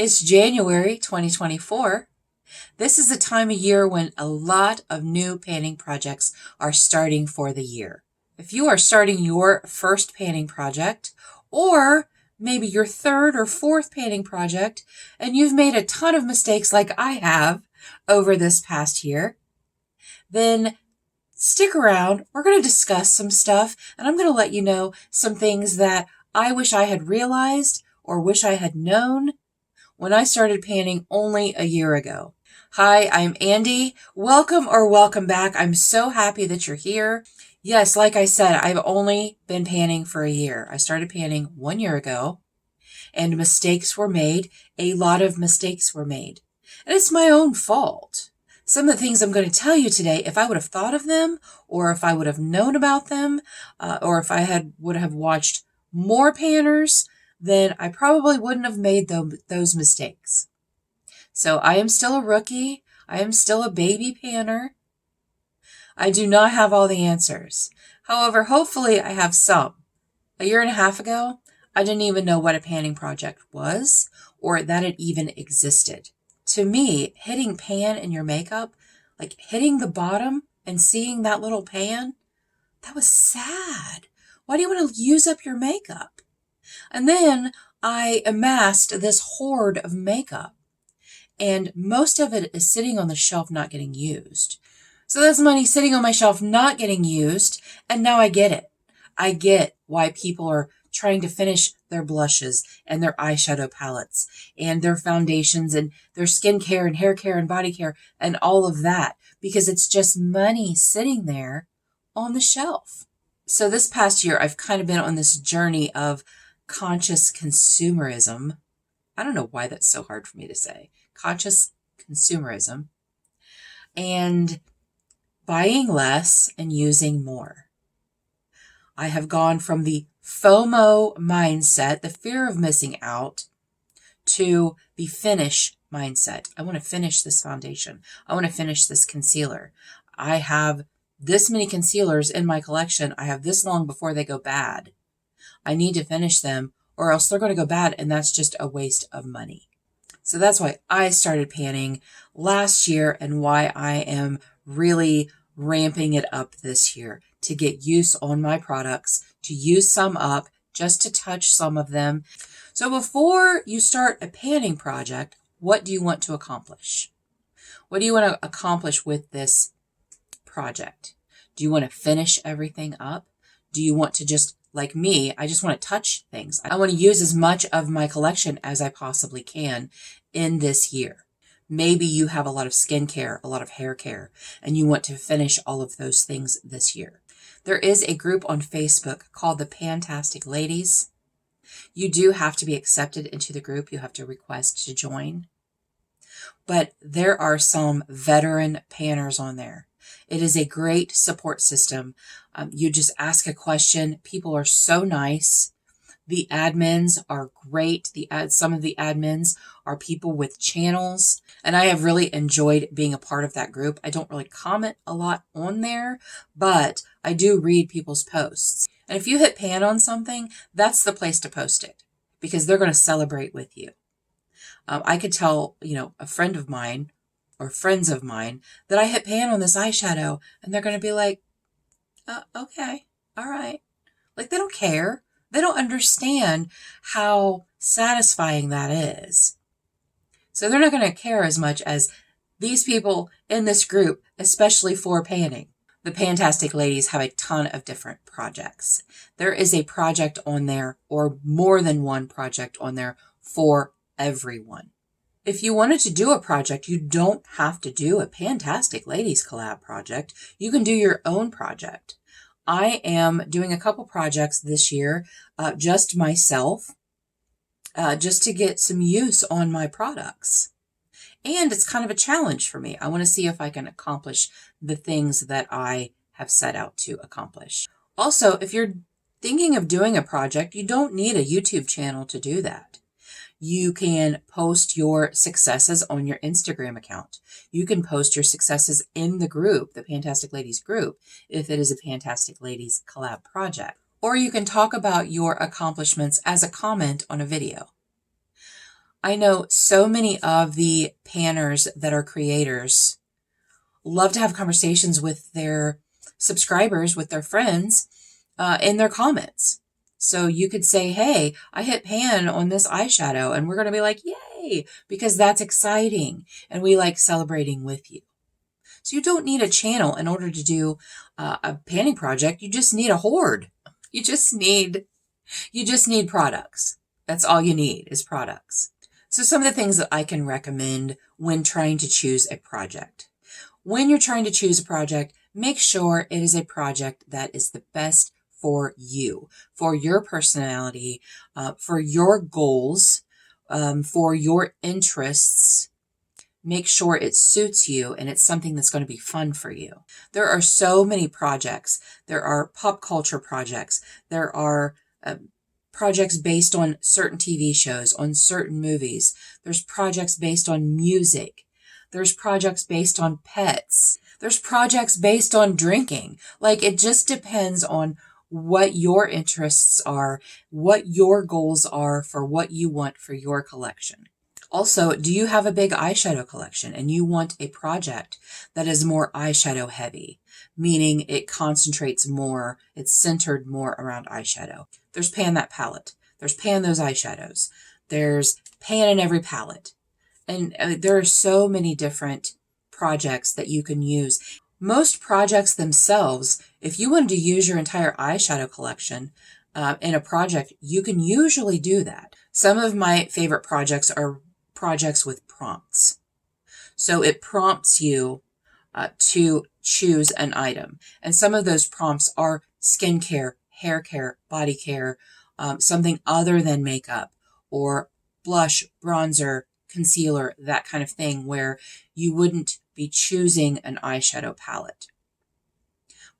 It's January 2024. This is a time of year when a lot of new painting projects are starting for the year. If you are starting your first painting project, or maybe your third or fourth painting project, and you've made a ton of mistakes like I have over this past year, then stick around. We're going to discuss some stuff, and I'm going to let you know some things that I wish I had realized or wish I had known when I started painting only a year ago. Hi, I'm Andi. Welcome back. I'm so happy that you're here. Yes, like I said, I've only been painting for a year. I started painting 1 year ago, and mistakes were made. A lot of mistakes were made. And it's my own fault. Some of the things I'm going to tell you today, if I would have thought of them, or if I would have known about them, or if I would have watched more painters, then I probably wouldn't have made those mistakes. So I am still a rookie. I am still a baby painter. I do not have all the answers. However, hopefully I have some. A year and a half ago, I didn't even know what a painting project was or that it even existed. To me, hitting pan in your makeup, like hitting the bottom and seeing that little pan, that was sad. Why do you want to use up your makeup? And then I amassed this hoard of makeup, and most of it is sitting on the shelf not getting used. So that's money sitting on my shelf not getting used, and now I get it. I get why people are trying to finish their blushes and their eyeshadow palettes and their foundations and their skincare and hair care and body care and all of that, because it's just money sitting there on the shelf. So this past year, I've kind of been on this journey of conscious consumerism. I don't know why that's so hard for me to say. Conscious consumerism. And buying less and using more. I have gone from the FOMO mindset, the fear of missing out, to the finish mindset. I want to finish this foundation. I want to finish this concealer. I have this many concealers in my collection. I have this long before they go bad. I need to finish them or else they're going to go bad, and that's just a waste of money. So that's why I started painting last year and why I am really ramping it up this year to get use on my products, to use some up, just to touch some of them. So before you start a painting project, what do you want to accomplish? What do you want to accomplish with this project? Do you want to finish everything up? Do you want to just, like me, I just want to touch things. I want to use as much of my collection as I possibly can in this year. Maybe you have a lot of skincare, a lot of hair care, and you want to finish all of those things this year. There is a group on Facebook called the Fantastic Ladies. You do have to be accepted into the group. You have to request to join. But there are some veteran painters on there. It is a great support system. You just ask a question. People are so nice. The admins are great. Some of the admins are people with channels, and I have really enjoyed being a part of that group. I don't really comment a lot on there, but I do read people's posts. And if you hit pan on something, that's the place to post it, because they're going to celebrate with you. I could tell, a friend of mine or friends of mine that I hit pan on this eyeshadow, and they're going to be like, okay, all right. Like, they don't care. They don't understand how satisfying that is. So they're not going to care as much as these people in this group, especially for painting. The Fantastic Ladies have a ton of different projects. There is a project on there, or more than one project on there, for everyone. If you wanted to do a project, you don't have to do a Fantastic Ladies collab project. You can do your own project. I am doing a couple projects this year, just myself, just to get some use on my products. And it's kind of a challenge for me. I want to see if I can accomplish the things that I have set out to accomplish. Also, if you're thinking of doing a project, you don't need a YouTube channel to do that. You can post your successes on your Instagram account. You can post your successes in the group, the Fantastic Ladies group, if it is a Fantastic Ladies collab project. Or you can talk about your accomplishments as a comment on a video. I know so many of the panners that are creators love to have conversations with their subscribers, with their friends, in their comments. So you could say, hey, I hit pan on this eyeshadow, and we're going to be like, yay, because that's exciting. And we like celebrating with you. So you don't need a channel in order to do a panning project. You just need a horde. You just need products. That's all you need is products. So some of the things that I can recommend when trying to choose a project. When you're trying to choose a project, make sure it is a project that is the best for you, for your personality, for your goals, for your interests. Make sure it suits you and it's something that's going to be fun for you. There are so many projects. There are pop culture projects. There are projects based on certain TV shows, on certain movies. There's projects based on music. There's projects based on pets. There's projects based on drinking. Like, it just depends on what your interests are, what your goals are for what you want for your collection. Also, do you have a big eyeshadow collection and you want a project that is more eyeshadow heavy, meaning it concentrates more, it's centered more around eyeshadow? There's pan that palette. There's pan those eyeshadows. There's pan in every palette. And there are so many different projects that you can use. Most projects themselves, if you wanted to use your entire eyeshadow collection in a project, you can usually do that. Some of my favorite projects are projects with prompts. So it prompts you to choose an item. And some of those prompts are skincare, hair care, body care, something other than makeup, or blush, bronzer, concealer, that kind of thing, where you wouldn't be choosing an eyeshadow palette.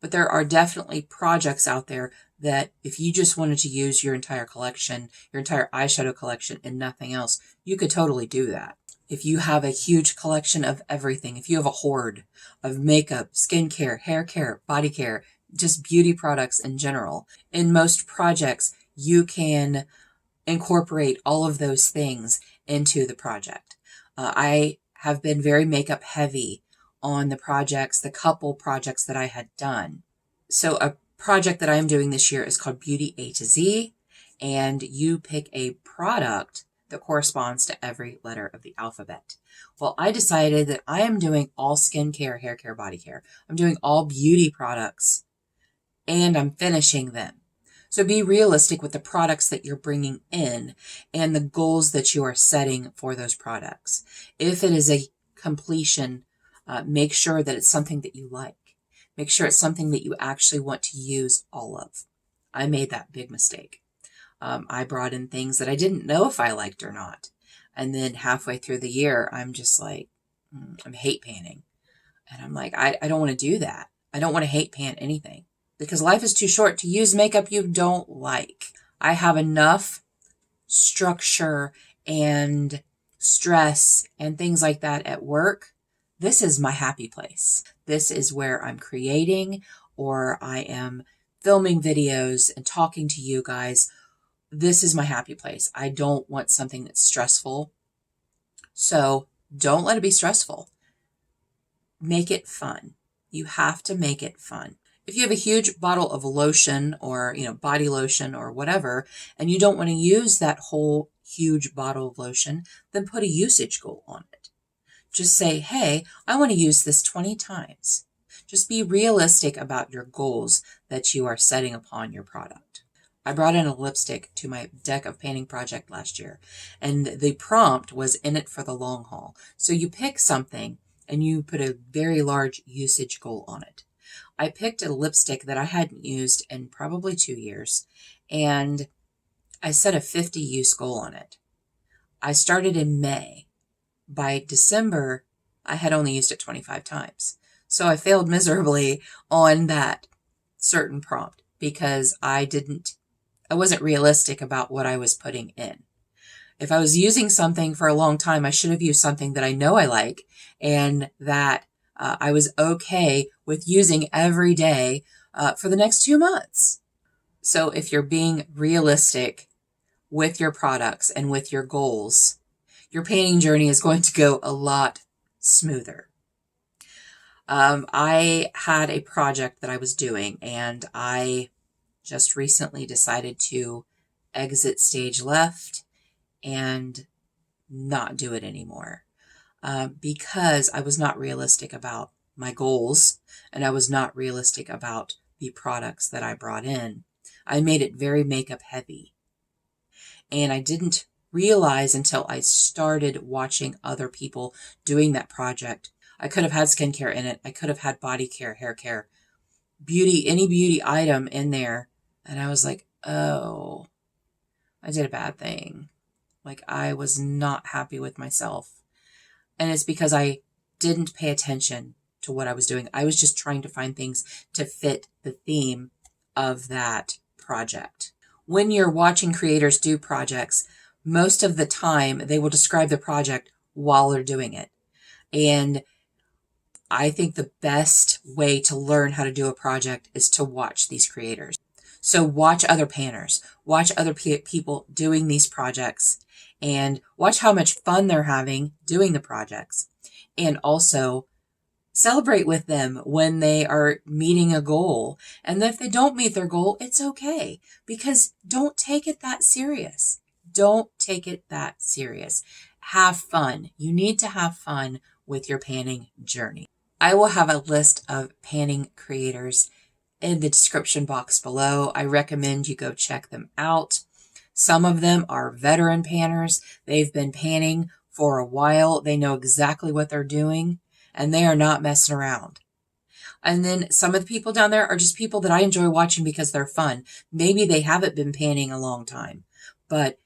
But there are definitely projects out there that if you just wanted to use your entire collection, your entire eyeshadow collection and nothing else, you could totally do that. If you have a huge collection of everything, if you have a hoard of makeup, skincare, hair care, body care, just beauty products in general, in most projects, you can incorporate all of those things into the project. I have been very makeup heavy on the projects, the couple projects that I had done. So a project that I'm doing this year is called Beauty A to Z, and you pick a product that corresponds to every letter of the alphabet. Well, I decided that I am doing all skincare, hair care, body care. I'm doing all beauty products, and I'm finishing them. So be realistic with the products that you're bringing in and the goals that you are setting for those products. If it is a completion, make sure that it's something that you like. Make sure it's something that you actually want to use all of. I made that big mistake. I brought in things that I didn't know if I liked or not. And then halfway through the year, I'm just like, I'm hate panning. And I'm like, I don't want to do that. I don't want to hate pan anything, because life is too short to use makeup you don't like. I have enough structure and stress and things like that at work. This is my happy place. This is where I'm creating, or I am filming videos and talking to you guys. This is my happy place. I don't want something that's stressful. So don't let it be stressful. Make it fun. You have to make it fun. If you have a huge bottle of lotion or, body lotion or whatever, and you don't want to use that whole huge bottle of lotion, then put a usage goal on it. Just say, hey, I want to use this 20 times. Just be realistic about your goals that you are setting upon your product. I brought in a lipstick to my deck of painting project last year, and the prompt was in it for the long haul. So you pick something and you put a very large usage goal on it. I picked a lipstick that I hadn't used in probably 2 years, and I set a 50 use goal on it. I started in May. By December, I had only used it 25 times. So I failed miserably on that certain prompt because I wasn't realistic about what I was putting in. If I was using something for a long time, I should have used something that I know I like and that I was okay with using every day for the next 2 months. So if you're being realistic with your products and with your goals, your painting journey is going to go a lot smoother. I had a project that I was doing, and I just recently decided to exit stage left and not do it anymore, because I was not realistic about my goals, and I was not realistic about the products that I brought in. I made it very makeup heavy, and I didn't realize until I started watching other people doing that project. I could have had skincare in it. I could have had body care, hair care, beauty, any beauty item in there. And I was like, oh, I did a bad thing. Like, I was not happy with myself. And it's because I didn't pay attention to what I was doing. I was just trying to find things to fit the theme of that project. When you're watching creators do projects, most of the time they will describe the project while they're doing it. And I think the best way to learn how to do a project is to watch these creators. So watch other painters, watch other people doing these projects, and watch how much fun they're having doing the projects. And also celebrate with them when they are meeting a goal. And if they don't meet their goal, it's okay, because don't take it that serious. Don't take it that serious. Have fun. You need to have fun with your painting journey. I will have a list of painting creators in the description box below. I recommend you go check them out. Some of them are veteran painters. They've been painting for a while. They know exactly what they're doing, and they are not messing around. And then some of the people down there are just people that I enjoy watching because they're fun. Maybe they haven't been painting a long time, but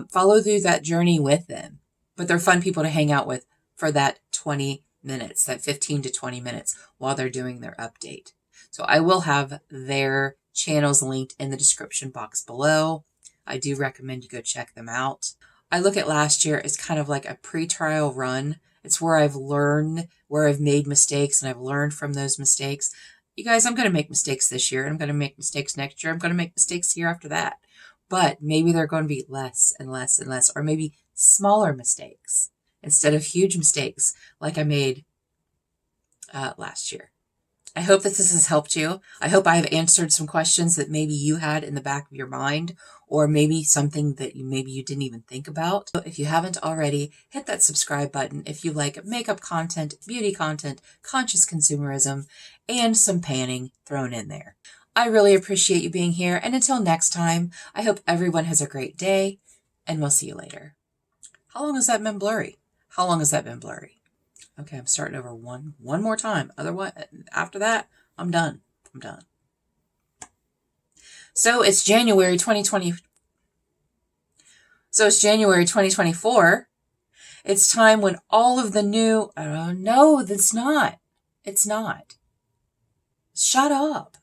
follow through that journey with them. But they're fun people to hang out with for that 20 minutes, that 15 to 20 minutes while they're doing their update. So I will have their channels linked in the description box below. I do recommend you go check them out. I look at last year as kind of like a pre-trial run. It's where I've learned, where I've made mistakes, and I've learned from those mistakes. You guys, I'm going to make mistakes this year, and I'm going to make mistakes next year. I'm going to make mistakes the year after that. But maybe they're going to be less and less and less, or maybe smaller mistakes instead of huge mistakes like I made last year. I hope that this has helped you. I hope I have answered some questions that maybe you had in the back of your mind, or maybe something that maybe you didn't even think about. So if you haven't already, hit that subscribe button if you like makeup content, beauty content, conscious consumerism, and some panning thrown in there. I really appreciate you being here, and until next time, I hope everyone has a great day, and we'll see you later. How long has that been blurry? How long has that been blurry? Okay, I'm starting over one more time. Otherwise, after that, I'm done. So it's January 2020. So it's January 2024. It's time when all of the new, no, that's not. It's not. Shut up.